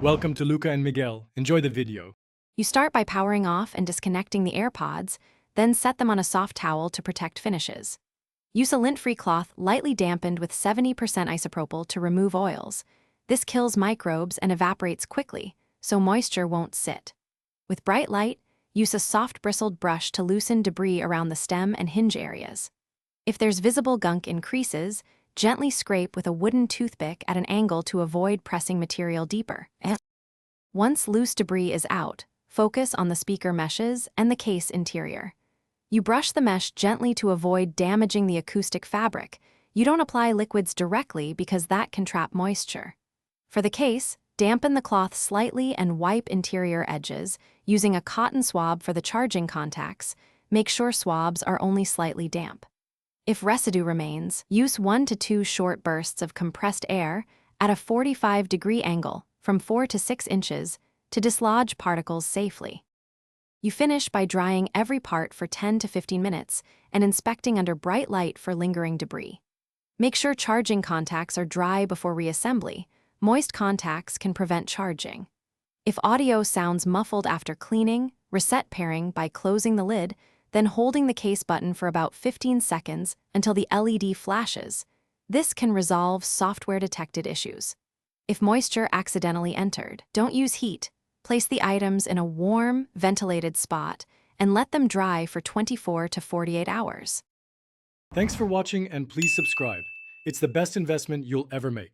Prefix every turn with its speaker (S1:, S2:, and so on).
S1: Welcome to Luca and Miguel. Enjoy the video.
S2: You start by powering off and disconnecting the AirPods, then set them on a soft towel to protect finishes. Use a lint-free cloth lightly dampened with 70% isopropyl to remove oils. This kills microbes and evaporates quickly, so moisture won't sit. With bright light, use a soft bristled brush to loosen debris around the stem and hinge areas. If there's visible gunk in creases, gently scrape with a wooden toothpick at an angle to avoid pressing material deeper. Once loose debris is out, focus on the speaker meshes and the case interior. You brush the mesh gently to avoid damaging the acoustic fabric. You don't apply liquids directly because that can trap moisture. For the case, dampen the cloth slightly and wipe interior edges, using a cotton swab for the charging contacts. Make sure swabs are only slightly damp. If residue remains, use 1 to 2 short bursts of compressed air at a 45-degree angle from 4 to 6 inches to dislodge particles safely. You finish by drying every part for 10 to 15 minutes and inspecting under bright light for lingering debris. Make sure charging contacts are dry before reassembly. Moist contacts can prevent charging. If audio sounds muffled after cleaning, reset pairing by closing the lid, then holding the case button for about 15 seconds until the LED flashes. This can resolve software-detected issues. If moisture accidentally entered, don't use heat. Place the items in a warm, ventilated spot and let them dry for 24 to 48 hours.
S1: Thanks for watching and please subscribe. It's the best investment you'll ever make.